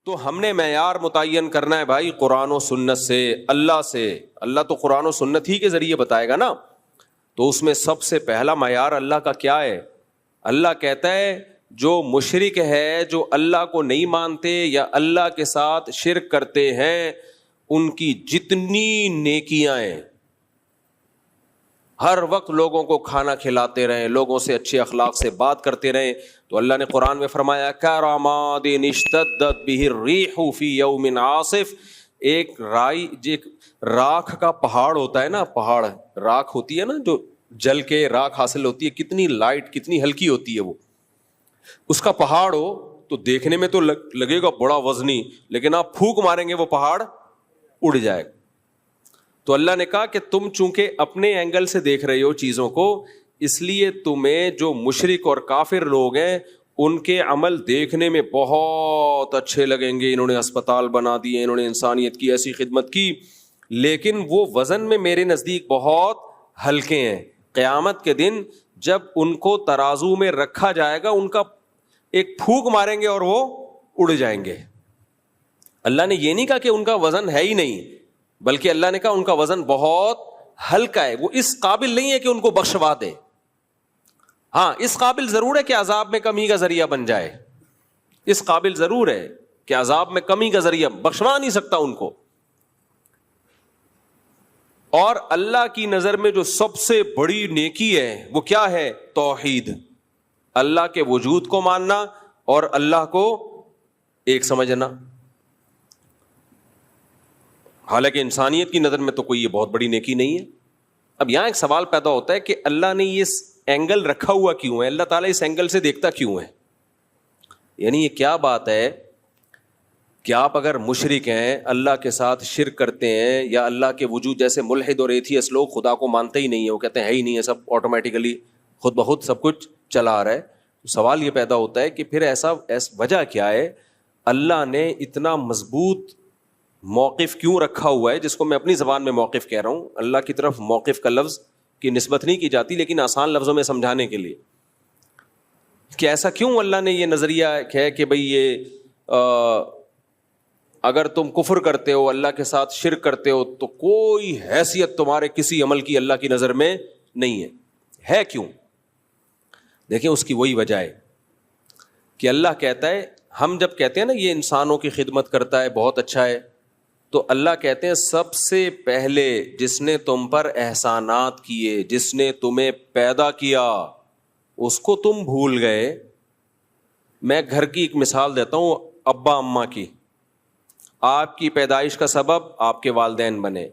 تو ہم نے معیار متعین کرنا ہے بھائی قرآن و سنت سے، اللہ سے۔ اللہ تو قرآن و سنت ہی کے ذریعے بتائے گا نا، تو اس میں سب سے پہلا معیار اللہ کا کیا ہے؟ اللہ کہتا ہے جو مشرک ہے، جو اللہ کو نہیں مانتے یا اللہ کے ساتھ شرک کرتے ہیں، ان کی جتنی نیکیاں ہیں، ہر وقت لوگوں کو کھانا کھلاتے رہیں، لوگوں سے اچھے اخلاق سے بات کرتے رہیں، تو اللہ نے قرآن میں فرمایا کَرَمَادٍ اشْتَدَّتْ بِهِ الرِّيحُ فِي يَوْمٍ عَاصِفٍ، ایک راکھ کا پہاڑ ہوتا ہے نا، پہاڑ راکھ ہوتی ہے نا، جو جل کے راکھ حاصل ہوتی ہے، کتنی لائٹ کتنی ہلکی ہوتی ہے وہ، اس کا پہاڑ ہو تو دیکھنے میں تو لگے گا بڑا وزنی، لیکن آپ پھونک ماریں گے وہ پہاڑ اڑ جائے گا۔ تو اللہ نے کہا کہ تم چونکہ اپنے اینگل سے دیکھ رہے ہو چیزوں کو، اس لیے تمہیں جو مشرک اور کافر لوگ ہیں ان کے عمل دیکھنے میں بہت اچھے لگیں گے، انہوں نے اسپتال بنا دیے، انہوں نے انسانیت کی ایسی خدمت کی، لیکن وہ وزن میں میرے نزدیک بہت ہلکے ہیں۔ قیامت کے دن جب ان کو ترازو میں رکھا جائے گا، ان کا ایک پھونک ماریں گے اور وہ اڑ جائیں گے۔ اللہ نے یہ نہیں کہا کہ ان کا وزن ہے ہی نہیں، بلکہ اللہ نے کہا ان کا وزن بہت ہلکا ہے، وہ اس قابل نہیں ہے کہ ان کو بخشوا دے۔ ہاں، اس قابل ضرور ہے کہ عذاب میں کمی کا ذریعہ بن جائے، اس قابل ضرور ہے کہ عذاب میں کمی کا ذریعہ، بخشوا نہیں سکتا ان کو۔ اور اللہ کی نظر میں جو سب سے بڑی نیکی ہے وہ کیا ہے؟ توحید، اللہ کے وجود کو ماننا اور اللہ کو ایک سمجھنا۔ حالانکہ انسانیت کی نظر میں تو کوئی یہ بہت بڑی نیکی نہیں ہے۔ اب یہاں ایک سوال پیدا ہوتا ہے کہ اللہ نے یہ اینگل رکھا ہوا کیوں ہے؟ اللہ تعالیٰ اس اینگل سے دیکھتا کیوں ہے؟ یعنی یہ کیا بات ہے کہ آپ اگر مشرک ہیں، اللہ کے ساتھ شرک کرتے ہیں، یا اللہ کے وجود، جیسے ملحد اور ایتھیسٹ لوگ خدا کو مانتے ہی نہیں ہیں، وہ کہتے ہیں ہے ہی نہیں ہے، سب آٹومیٹیکلی خود بخود سب کچھ چلا آ رہا ہے، تو سوال یہ پیدا ہوتا ہے کہ پھر ایسا وجہ کیا ہے؟ اللہ نے اتنا مضبوط موقف کیوں رکھا ہوا ہے، جس کو میں اپنی زبان میں موقف کہہ رہا ہوں، اللہ کی طرف موقف کا لفظ کی نسبت نہیں کی جاتی، لیکن آسان لفظوں میں سمجھانے کے لیے کہ ایسا کیوں اللہ نے یہ نظریہ ہے کہ بھئی یہ اگر تم کفر کرتے ہو، اللہ کے ساتھ شرک کرتے ہو، تو کوئی حیثیت تمہارے کسی عمل کی اللہ کی نظر میں نہیں ہے کیوں؟ دیکھیں اس کی وہی وجہ ہے کہ اللہ کہتا ہے، ہم جب کہتے ہیں نا یہ انسانوں کی خدمت کرتا ہے، بہت اچھا ہے، تو اللہ کہتے ہیں سب سے پہلے جس نے تم پر احسانات کیے، جس نے تمہیں پیدا کیا، اس کو تم بھول گئے۔ میں گھر کی ایک مثال دیتا ہوں، ابا اماں کی۔ آپ کی پیدائش کا سبب آپ کے والدین بنے،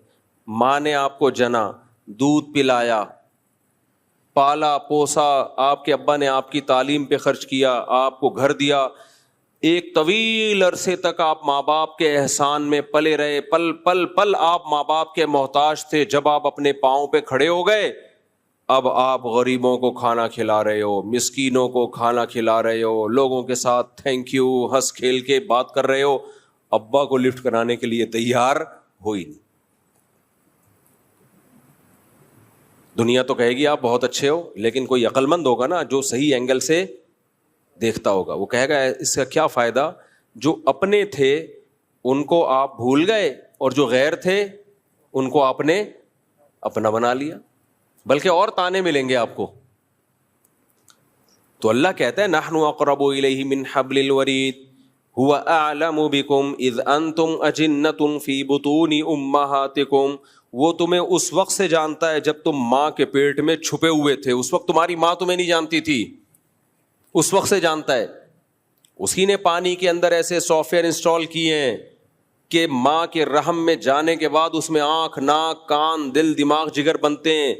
ماں نے آپ کو جنا، دودھ پلایا، پالا پوسا، آپ کے ابا نے آپ کی تعلیم پہ خرچ کیا، آپ کو گھر دیا، ایک طویل عرصے تک آپ ماں باپ کے احسان میں پلے رہے، پل پل پل آپ ماں باپ کے محتاج تھے۔ جب آپ اپنے پاؤں پہ کھڑے ہو گئے، اب آپ غریبوں کو کھانا کھلا رہے ہو، مسکینوں کو کھانا کھلا رہے ہو، لوگوں کے ساتھ تھینک یو ہنس کھیل کے بات کر رہے ہو، ابا کو لفٹ کرانے کے لیے تیار ہوئی نہیں۔ دنیا تو کہے گی آپ بہت اچھے ہو، لیکن کوئی عقل مند ہوگا نا جو صحیح اینگل سے دیکھتا ہوگا، وہ کہے گا اس کا کیا فائدہ، جو اپنے تھے ان کو آپ بھول گئے، اور جو غیر تھے ان کو آپ نے اپنا بنا لیا، بلکہ اور تانے ملیں گے آپ کو۔ تو اللہ کہتا ہے نحن اقرب الیہ من حبل الورید هو اعلم بکم اذ انتم اجنۃ فی بطون امہاتکم، وہ تمہیں اس وقت سے جانتا ہے جب تم ماں کے پیٹ میں چھپے ہوئے تھے، اس وقت تمہاری ماں تمہیں نہیں جانتی تھی، اس وقت سے جانتا ہے۔ اسی نے پانی کے اندر ایسے سافٹ ویئر انسٹال کیے ہیں کہ ماں کے رحم میں جانے کے بعد اس میں آنکھ، ناک، کان، دل، دماغ، جگر بنتے ہیں۔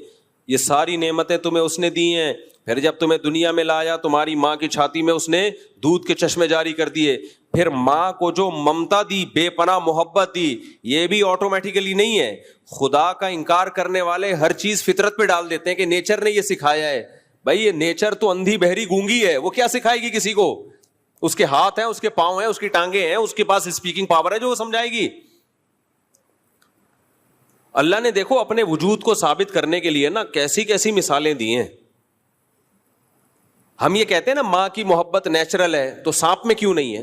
یہ ساری نعمتیں تمہیں اس نے دی ہیں۔ پھر جب تمہیں دنیا میں لایا، تمہاری ماں کی چھاتی میں اس نے دودھ کے چشمے جاری کر دیے۔ پھر ماں کو جو ممتا دی، بے پناہ محبت دی، یہ بھی آٹومیٹیکلی نہیں ہے۔ خدا کا انکار کرنے والے ہر چیز فطرت پہ ڈال دیتے ہیں کہ نیچر نے یہ سکھایا ہے۔ بھائی یہ نیچر تو اندھی بہری گونگی ہے، وہ کیا سکھائے گی کسی کو؟ اس کے ہاتھ ہیں، اس کے پاؤں ہیں، اس کی ٹانگیں ہیں، اس کے پاس اسپیکنگ پاور ہے جو وہ سمجھائے گی۔ اللہ نے دیکھو اپنے وجود کو ثابت کرنے کے لیے نا کیسی کیسی مثالیں دی ہیں۔ ہم یہ کہتے ہیں نا ماں کی محبت نیچرل ہے، تو سانپ میں کیوں نہیں ہے؟